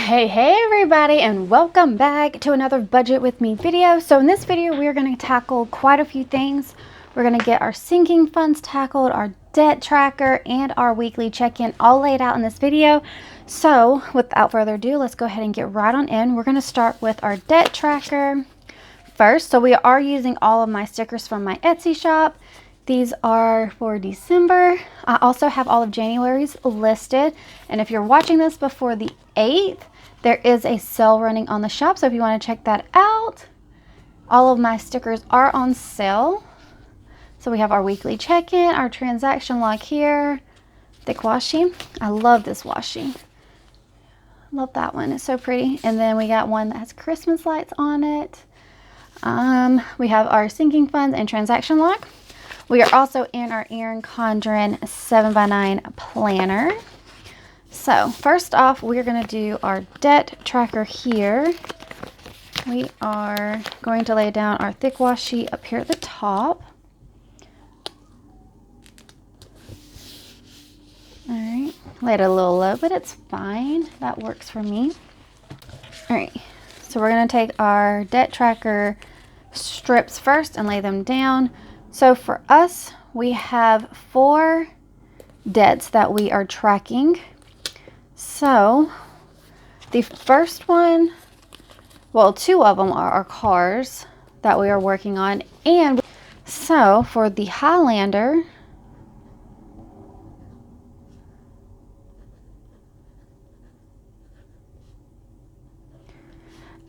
Hey everybody, and welcome back to another Budget With Me video. So in this video, we are going to tackle quite a few things. We're going to get our sinking funds tackled, our debt tracker, and our weekly check-in all laid out in this video. So without further ado, let's go ahead and get right on in. We're going to start with our debt tracker first. So we are using all of my stickers from my Etsy shop. These are for December. I also have all of January's listed. And if you're watching this before the 8th, there is a sale running on the shop. So if you want to check that out, all of my stickers are on sale. So we have our weekly check-in, our transaction log here, thick washi. I love this washi. Love that one. It's so pretty. And then we got one that has Christmas lights on it. We have our sinking funds and transaction log. We are also in our Erin Condren 7x9 planner. So first off, we're going to do our debt tracker here. We are going to lay down our thick washi up here at the top. All right, laid it a little low, but it's fine. That works for me. All right, so we're going to take our debt tracker strips first and lay them down. So for us, we have 4 debts that we are tracking. So the first one, well, 2 of them are our cars that we are working on. And so for the Highlander,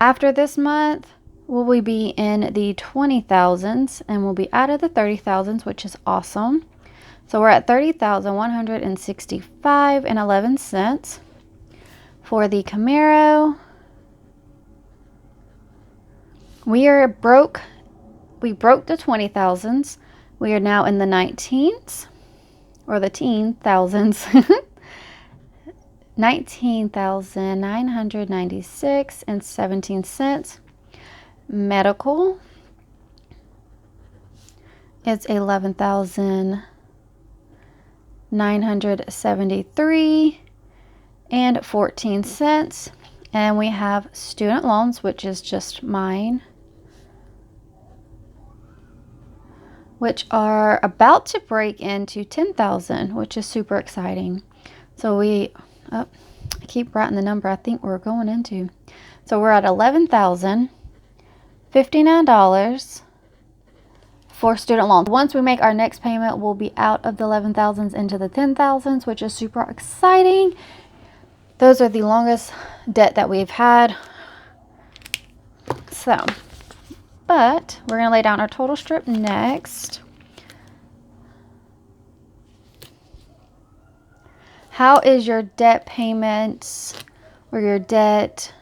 after this month, will we be in the 20,000s and we'll be out of the 30,000s, which is awesome. So we're at 30,165.11 for the Camaro. We broke the 20,000s. We are now in the 19s, or the teen thousands. 19,996.17. Medical is 11,973.14. And we have student loans, which is just mine, which are about to break into 10,000, which is super exciting. So I keep writing the number I think we're going into. So we're at $11,059 for student loans. Once we make our next payment, we'll be out of the 11,000s into the 10,000s, which is super exciting. Those are the longest debt that we've had. So, but we're going to lay down our total strip next. How is your debt payments or your debt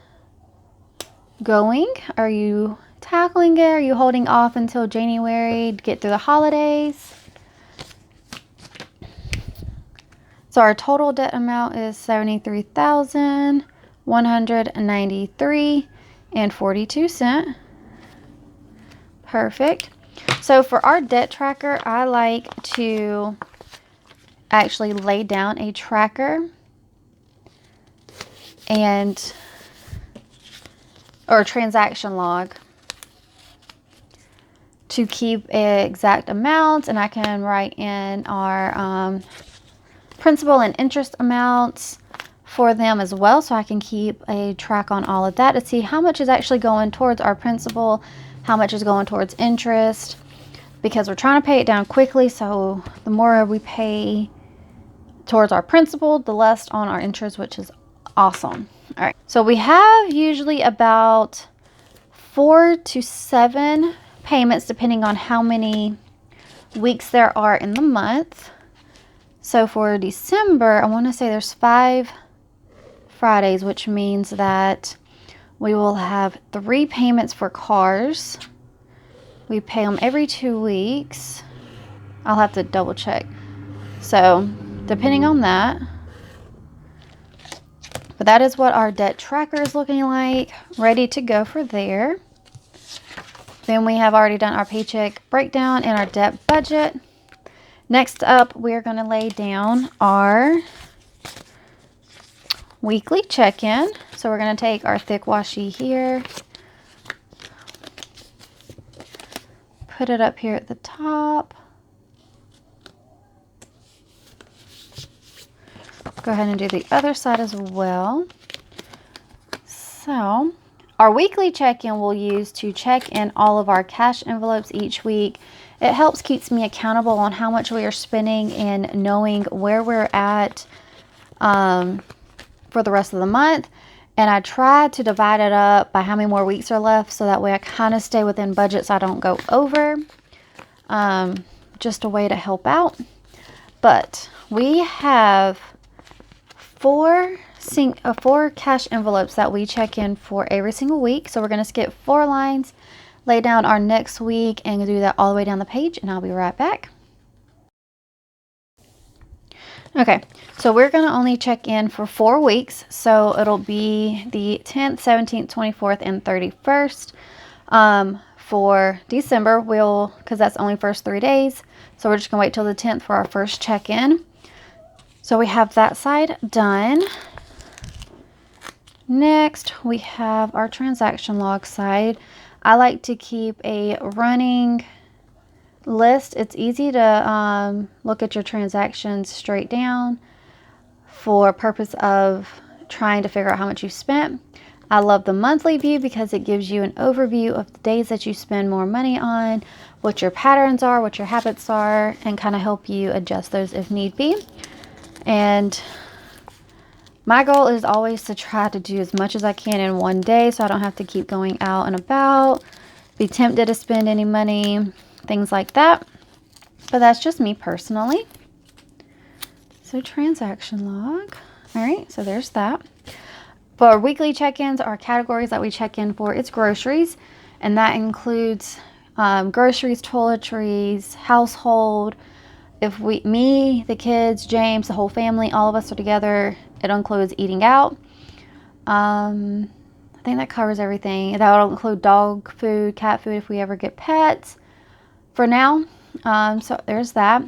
going? Are you tackling it? Are you holding off until January to get through the holidays? So our total debt amount is $73,193.42. Perfect. So for our debt tracker, I like to actually lay down a tracker or transaction log to keep exact amounts, and I can write in our principal and interest amounts for them as well, so I can keep a track on all of that to see how much is actually going towards our principal, how much is going towards interest, because we're trying to pay it down quickly. So the more we pay towards our principal, the less on our interest, which is awesome. All right, so we have usually about 4 to 7 payments depending on how many weeks there are in the month. So for December, I want to say there's 5 Fridays, which means that we will have 3 payments for cars. We pay them every 2 weeks. I'll have to double check. So depending on that. But that is what our debt tracker is looking like, ready to go for there. Then we have already done our paycheck breakdown and our debt budget. Next up, we're going to lay down our weekly check-in. So So we're going to take our thick washi here, put it up here at the top. Go ahead and do the other side as well. So our weekly check-in we'll use to check in all of our cash envelopes each week. It helps keeps me accountable on how much we are spending and knowing where we're at for the rest of the month. And I try to divide it up by how many more weeks are left, so that way I kind of stay within budget so I don't go over. Just a way to help out. But we have four cash envelopes that we check in for every single week. So we're going to skip 4 lines, lay down our next week, and do that all the way down the page, and I'll be right back. Okay, so we're going to only check in for 4 weeks. So it'll be the 10th, 17th, 24th, and 31st. For December, because that's only first 3 days. So we're just going to wait till the 10th for our first check-in. So we have that side done. Next, we have our transaction log side. I like to keep a running list. It's easy to look at your transactions straight down for purpose of trying to figure out how much you spent. I love the monthly view because it gives you an overview of the days that you spend more money on, what your patterns are, what your habits are, and kind of help you adjust those if need be. And my goal is always to try to do as much as I can in one day, so I don't have to keep going out and about, be tempted to spend any money, things like that. But that's just me personally. So transaction log. All right, so there's that. For our weekly check-ins, our categories that we check in for, it's groceries, and that includes groceries, toiletries, household. If me, the kids, James, the whole family, all of us are together, it includes eating out. I think that covers everything. That will include dog food, cat food if we ever get pets for now. So there's that.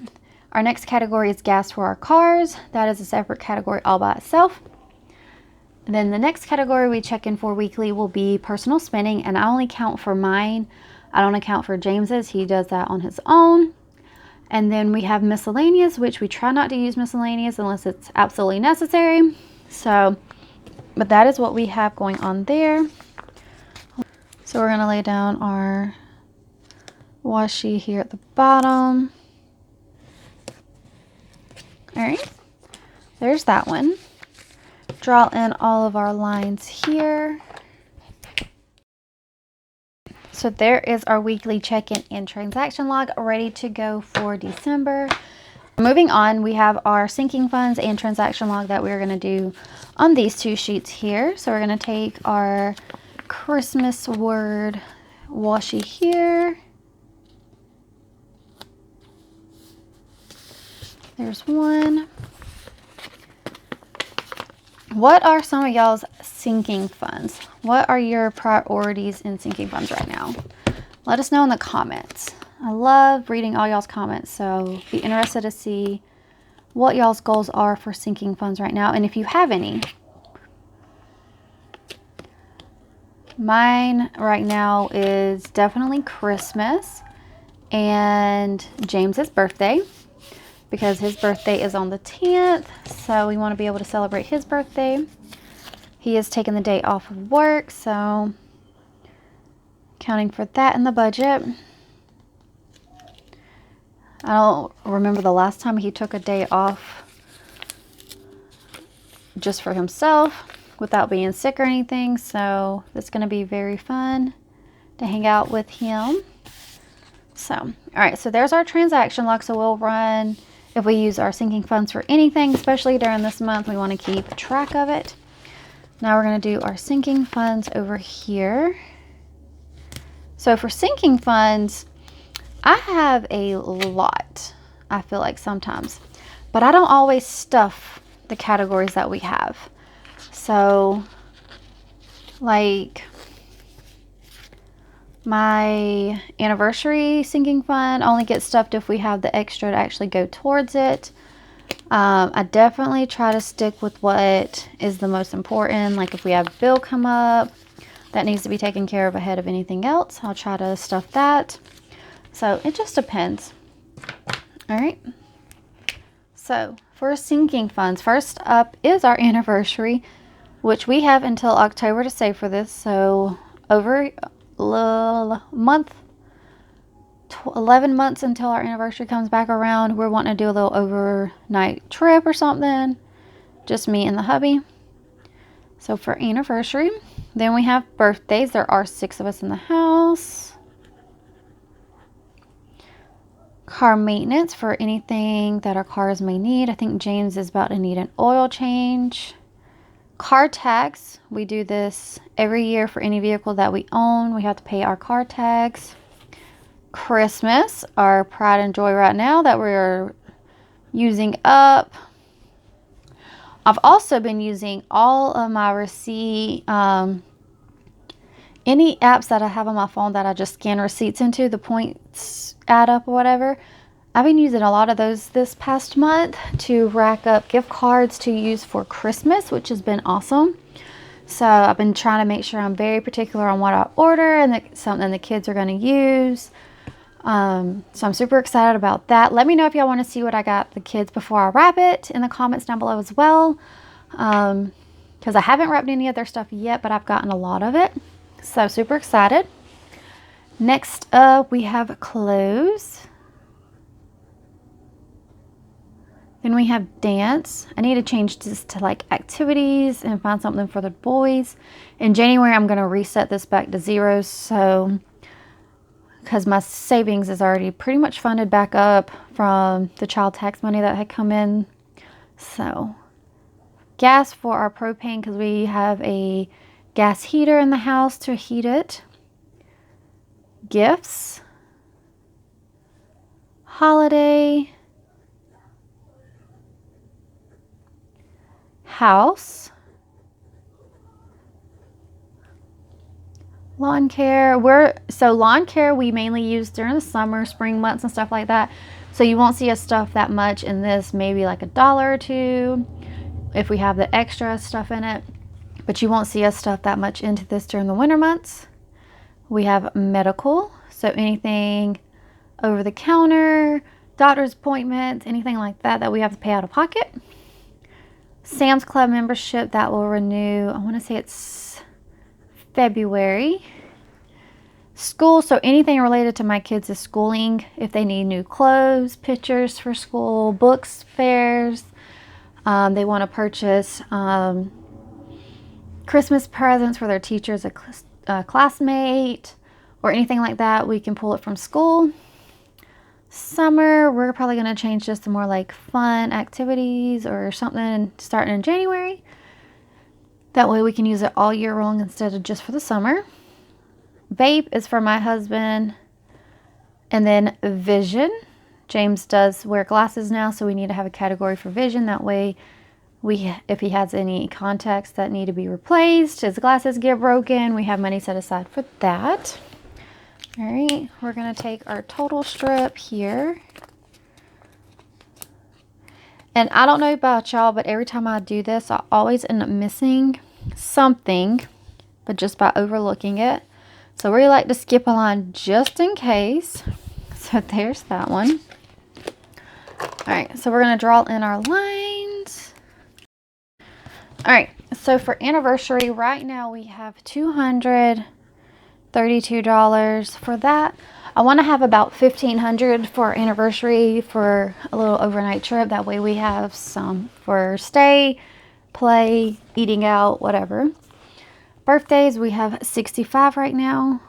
Our next category is gas for our cars. That is a separate category all by itself. And then the next category we check in for weekly will be personal spending, and I only count for mine. I don't account for James's. He does that on his own. And then we have miscellaneous, which we try not to use miscellaneous unless it's absolutely necessary. So, but that is what we have going on there. So we're going to lay down our washi here at the bottom. All right, there's that one. Draw in all of our lines here. So there is our weekly check-in and transaction log ready to go for December. Moving on, we have our sinking funds and transaction log that we're going to do on these 2 sheets here. So we're going to take our Christmas word washi here. There's one. What are some of y'all's sinking funds? What are your priorities in sinking funds right now? Let us know in the comments. I love reading all y'all's comments, so be interested to see what y'all's goals are for sinking funds right now, and if you have any. Mine right now is definitely Christmas and James's birthday, because his birthday is on the 10th, so we want to be able to celebrate his birthday. He has taken the day off of work, so accounting for that in the budget. I don't remember the last time he took a day off just for himself without being sick or anything, so it's going to be very fun to hang out with him. So, all right, so there's our transaction log. So we'll run, if we use our sinking funds for anything, especially during this month, we want to keep track of it. Now we're going to do our sinking funds over here. So for sinking funds, I have a lot, I feel like sometimes, but I don't always stuff the categories that we have. So like my anniversary sinking fund only gets stuffed if we have the extra to actually go towards it. I definitely try to stick with what is the most important. Like if we have a bill come up that needs to be taken care of ahead of anything else, I'll try to stuff that. So it just depends. All right. So for sinking funds, first up is our anniversary, which we have until October to save for this. So over a month, 11 months until our anniversary comes back around. We're wanting to do a little overnight trip or something. Just me and the hubby. So for anniversary. Then we have birthdays. There are 6 of us in the house. Car maintenance for anything that our cars may need. I think James is about to need an oil change. Car tax. We do this every year for any vehicle that we own. We have to pay our car tax. Christmas, our pride and joy right now that we're using up. I've also been using all of my receipt, any apps that I have on my phone that I just scan receipts into, the points add up or whatever. I've been using a lot of those this past month to rack up gift cards to use for Christmas, which has been awesome. So I've been trying to make sure I'm very particular on what I order and something the kids are going to use. So I'm super excited about that. Let me know if y'all want to see what I got the kids before I wrap it in the comments down below as well. Because I haven't wrapped any of their stuff yet, but I've gotten a lot of it. So super excited. Next up, we have clothes. Then we have dance. I need to change this to like activities and find something for the boys. In January, I'm going to reset this back to 0. So because my savings is already pretty much funded back up from the child tax money that had come in. So gas for our propane, because we have a gas heater in the house to heat it. Gifts. Holiday. House. Lawn care. Lawn care we mainly use during the summer, spring months and stuff like that. So you won't see us stuff that much in this, maybe like $1 or $2 if we have the extra stuff in it. But you won't see us stuff that much into this during the winter months. We have medical. So anything over the counter, doctor's appointments, anything like that that we have to pay out of pocket. Sam's Club membership that will renew, I want to say it's February. School, so anything related to my kids' schooling, if they need new clothes, pictures for school, books, fairs, they want to purchase Christmas presents for their teachers, a classmate, or anything like that, we can pull it from school. Summer, we're probably going to change this to more like fun activities or something starting in January. That way we can use it all year long instead of just for the summer. Vape is for my husband. And then vision. James does wear glasses now, so we need to have a category for vision. That way, if he has any contacts that need to be replaced, his glasses get broken, we have money set aside for that. All right, we're going to take our total strip here. And I don't know about y'all, but every time I do this, I always end up missing something, but just by overlooking it. So we like to skip a line just in case. So there's that one. All right, so we're going to draw in our lines. All right, so for anniversary, right now we have $232 for that. I want to have about $1,500 for our anniversary for a little overnight trip. That way we have some for stay, play, eating out, whatever. Birthdays, we have 65 right now.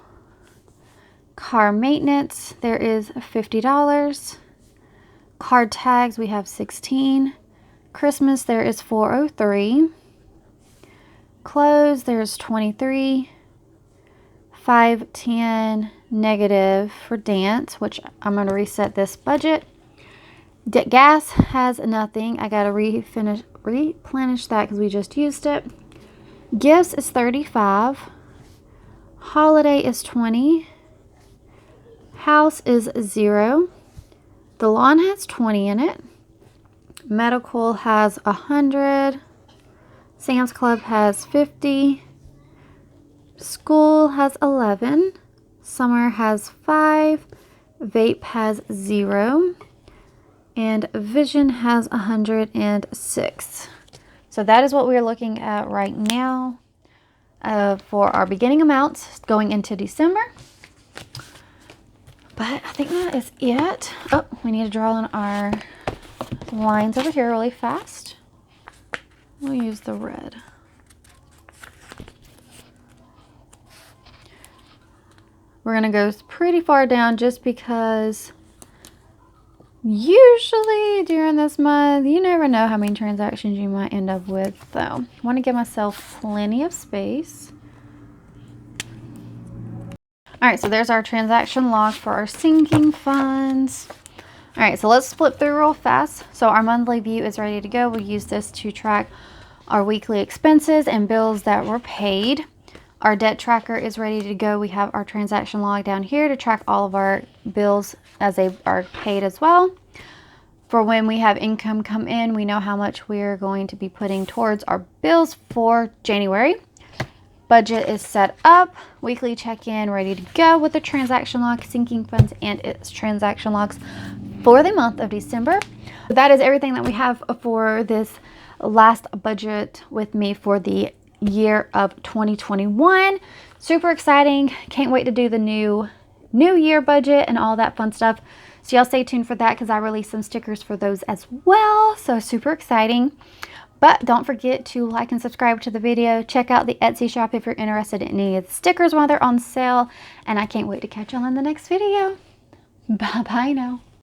Car maintenance, there is $50. Card tags, we have 16. Christmas, there is 403. Clothes, there's 23. 510 negative for dance, which I'm going to reset this budget. Gas has nothing. I got to replenish that because we just used it. Gifts is 35. Holiday is 20. House is 0. The lawn has 20 in it. Medical has 100. Sam's Club has 50. School has 11. Summer has 5. Vape has 0. And Vision has 106. So that is what we're looking at right now for our beginning amounts going into December. But I think that is it. Oh, we need to draw on our lines over here really fast. We'll use the red. We're going to go pretty far down just because usually during this month, you never know how many transactions you might end up with. So I want to give myself plenty of space. All right, so there's our transaction log for our sinking funds. All right, so let's flip through real fast. So our monthly view is ready to go. We'll use this to track our weekly expenses and bills that were paid. Our debt tracker is ready to go. We have our transaction log down here to track all of our bills as they are paid as well. For when we have income come in, we know how much we're going to be putting towards our bills for January. Budget is set up, weekly check-in ready to go with the transaction log, sinking funds, and its transaction logs for the month of December. That is everything that we have for this last budget with me for the year of 2021. Super exciting. Can't wait to do the new year budget and all that fun stuff. So y'all stay tuned for that because I released some stickers for those as well. So super exciting. But don't forget to like and subscribe to the video. Check out the Etsy shop if you're interested in any of the stickers while they're on sale. And I can't wait to catch y'all in the next video. Bye-bye now.